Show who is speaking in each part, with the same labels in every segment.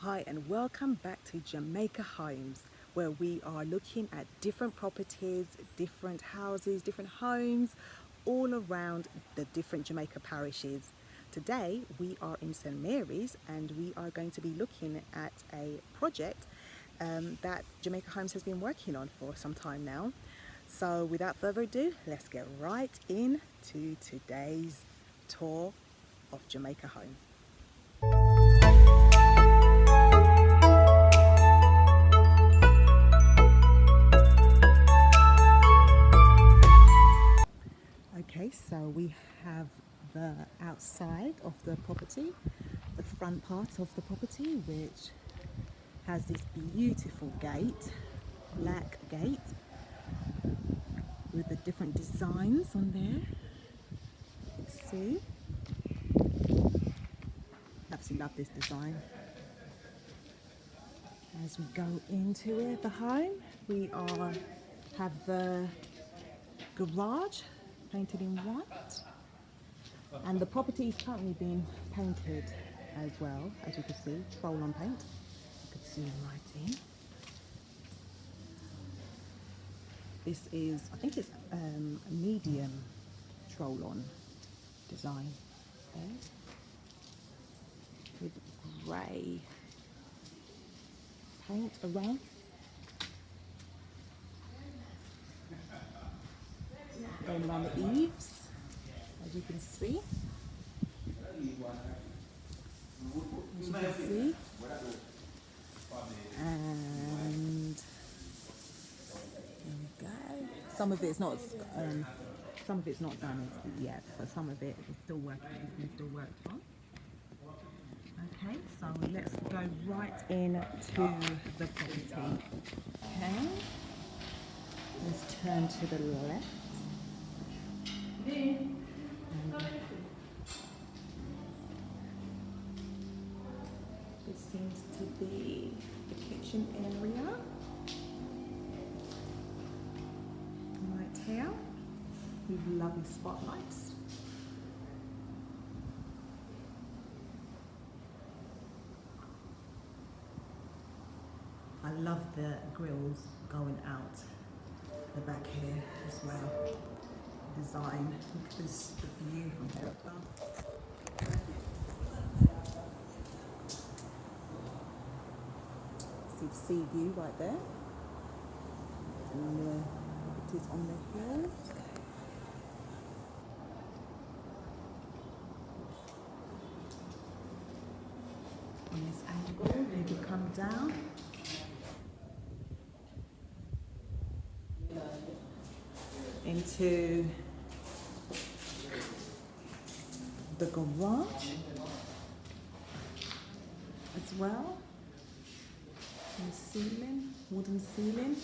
Speaker 1: Hi and welcome back to Jamaica Homes, where we are looking at different properties, different houses, different homes all around the different Jamaica parishes. Today we are in St Mary's and we are going to be looking at a project that Jamaica Homes has been working on for some time now. So without further ado, let's get right into today's tour of Jamaica Home. Okay, so we have the outside of the property, the front part of the property, which has this beautiful gate, black gate, with the different designs on there. Let's see. Absolutely love this design. As we go into it, the home, have the garage painted in white. And the property is currently being painted as well, as you can see, roll-on paint. You can zoom right in. This is, I think it's a medium roll-on design there, with grey paint around. Going around the eaves, as you can see. And there we go. Some of it's not done yet, but some of it is still working. It's been still worked on. Okay, so let's go right into the property. Okay, let's turn to the left. And this seems to be the kitchen area. Right here, with lovely spotlights. I love the grills going out the back here as well. Design. Look at this, the view from there above. See the sea view right there. And it is on the hill. On this angle, you can come down. Into the garage as well. And the ceiling, wooden ceiling.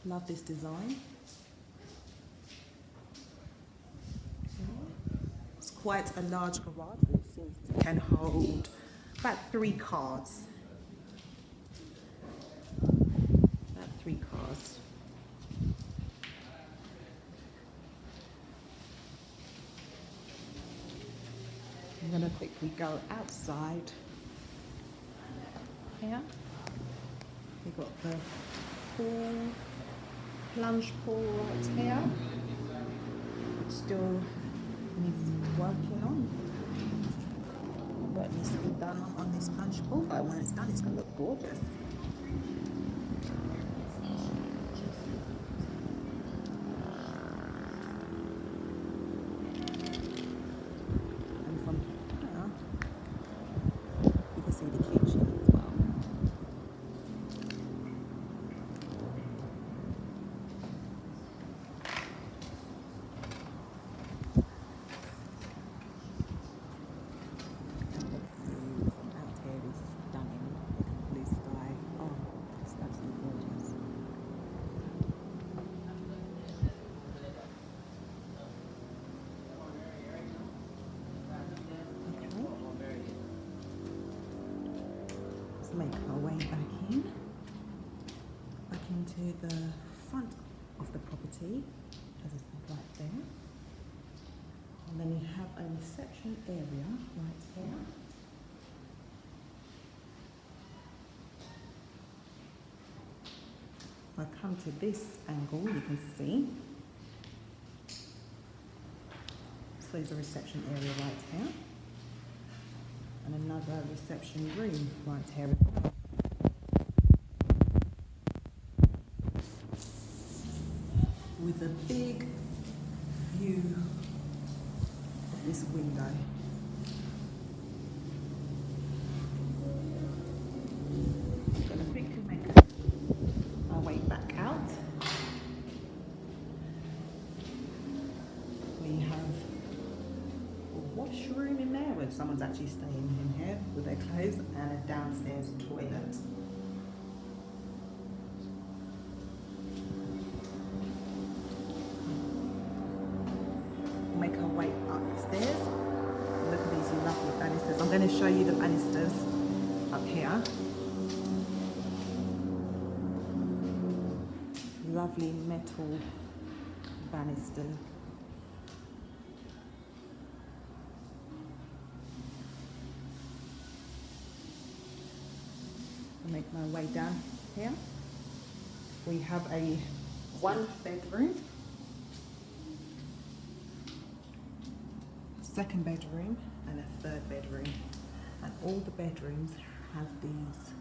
Speaker 1: Love this design. It's quite a large garage, which seems to can hold about 3 cars. About 3 cars. I'm going to quickly go outside here. We've got the pool, plunge pool right here, which still needs working on. What needs to be done on this plunge pool, but when it's done, it's going to look gorgeous. Make our way back into the front of the property, as it's right there. And then you have a reception area right here. If I come to this angle, you can see. So there's a reception area right here. And another reception room right here as well. With a big view of this window. I'm going to quickly make our way back out. We have a washroom in there where someone's actually staying in here with their clothes, and a downstairs toilet. Make our way upstairs. Look at these lovely banisters. I'm going to show you the banisters up here. Lovely metal banister. I'll make my way down here. We have a 1 bedroom, 2nd bedroom and a 3rd bedroom, and all the bedrooms have these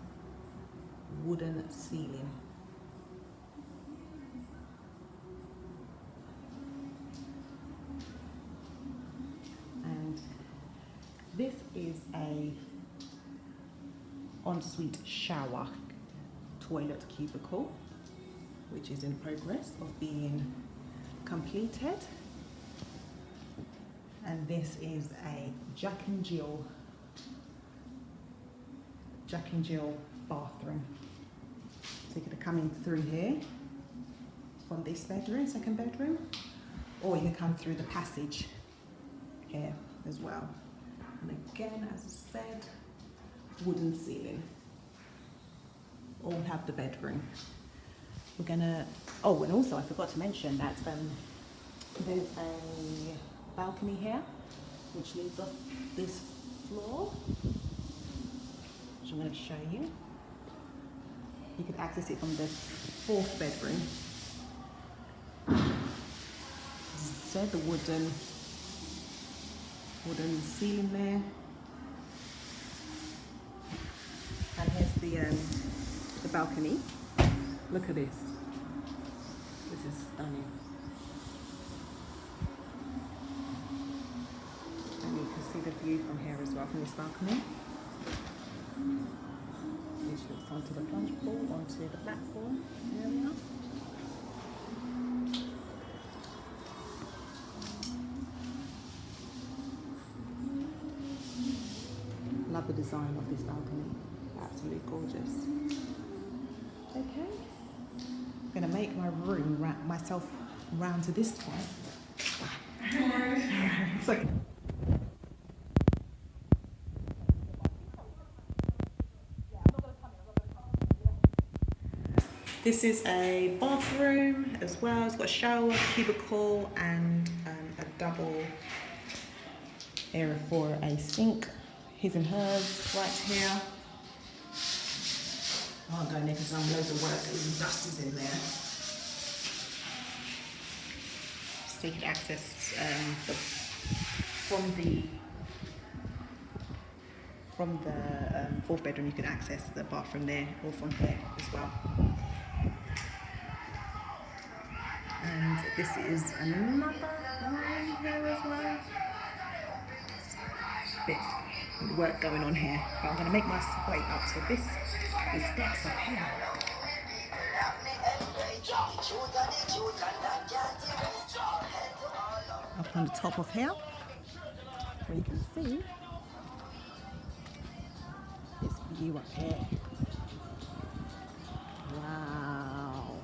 Speaker 1: wooden ceiling. And this is a ensuite shower toilet cubicle, which is in progress of being completed. And this is a Jack and Jill bathroom. So you could come in through here from this bedroom, 2nd bedroom, or you can come through the passage here as well. And again, as I said, wooden ceiling. All have the bedroom. We're gonna, oh, and also I forgot to mention that there's a balcony here which leads off this floor, which I'm going to show you. You can access it from the 4th bedroom. So the wooden ceiling there, and here's the balcony. Look at this. This is stunning. And you can see the view from here as well, from this balcony. Which looks onto the plunge pool, onto the platform area. Love the design of this balcony. Absolutely gorgeous. Okay. I'm going to make my room myself round to this point. So, this is a bathroom as well. It's got a shower, cubicle, and a double area for a sink. His and hers right here. I can't go in there because I'm loads of work and dust is in there. So you can access from the 4th bedroom. You can access the bathroom there, or from here as well. And this is another room here as well. Bit of work going on here, but I'm going to make my way up to this steps up here. Up on the top of here, where you can see this view up here. Wow.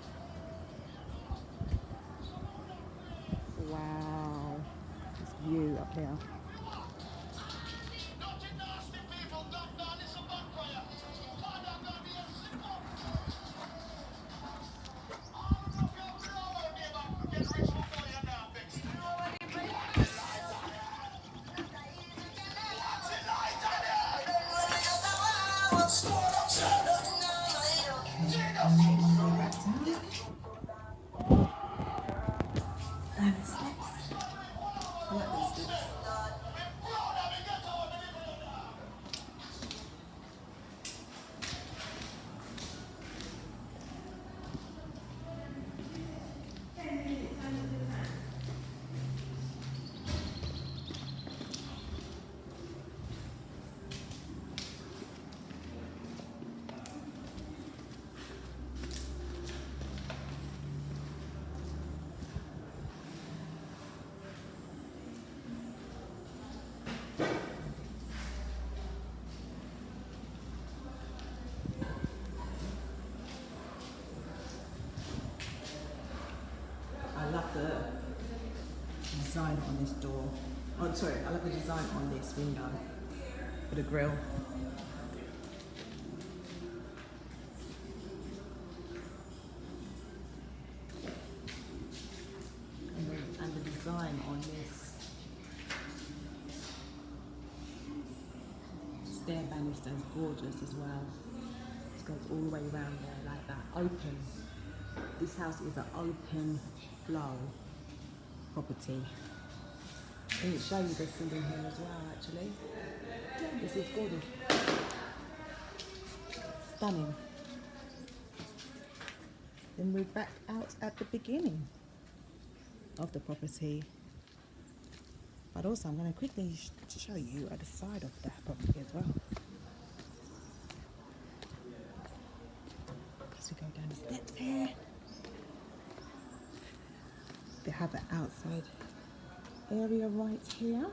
Speaker 1: Wow. This view up here. And the steps. I like those steps. I love the design on this door. Oh, sorry, I love the design on this window for the grill. And the design on this stair banister is gorgeous as well. It goes all the way around there like that. Open. This house is an open flow property. I didn't show you the ceiling here as well, actually. This is gorgeous. Stunning. Then we're back out at the beginning of the property. But also I'm going to quickly show you at the side of the property as well. As we go down the steps here, they have an outside area right here.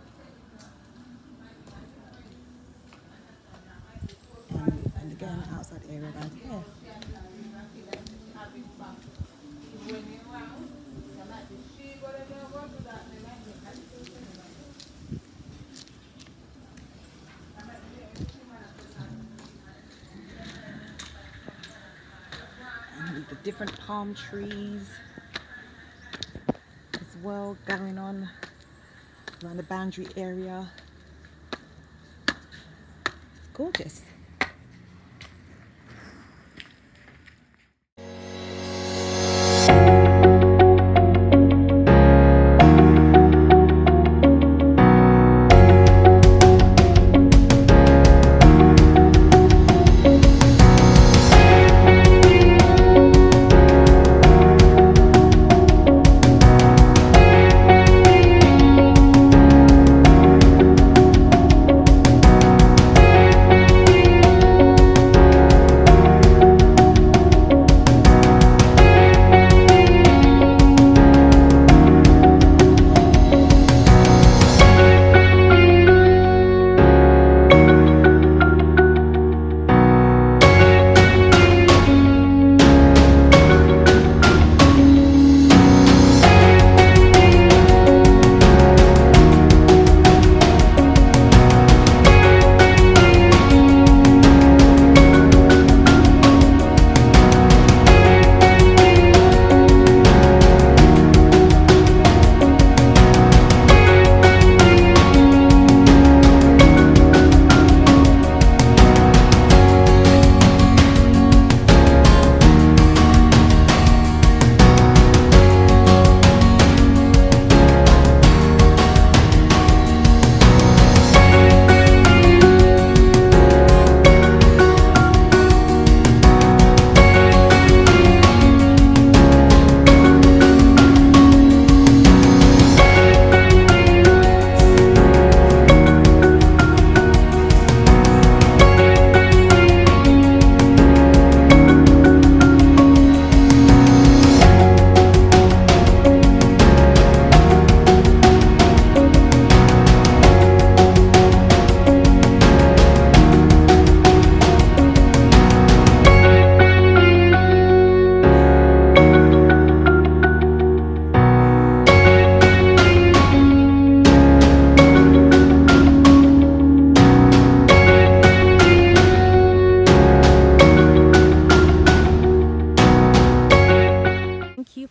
Speaker 1: And again, outside area right here. And the different palm trees as well going on around the boundary area. It's gorgeous.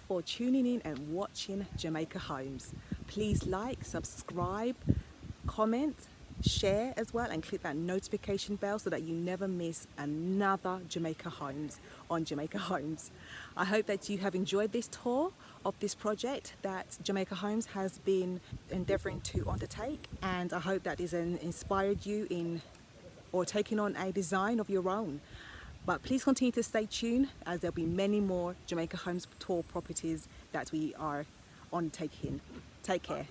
Speaker 1: For tuning in and watching Jamaica Homes. Please like, subscribe, comment share as well, and click that notification bell so that you never miss another Jamaica Homes on Jamaica Homes. I hope that you have enjoyed this tour of this project that Jamaica Homes has been endeavouring to undertake, and I hope that is inspired you in or taking on a design of your own. But please continue to stay tuned, as there'll be many more Jamaica Homes tour properties that we are undertaking. Take care.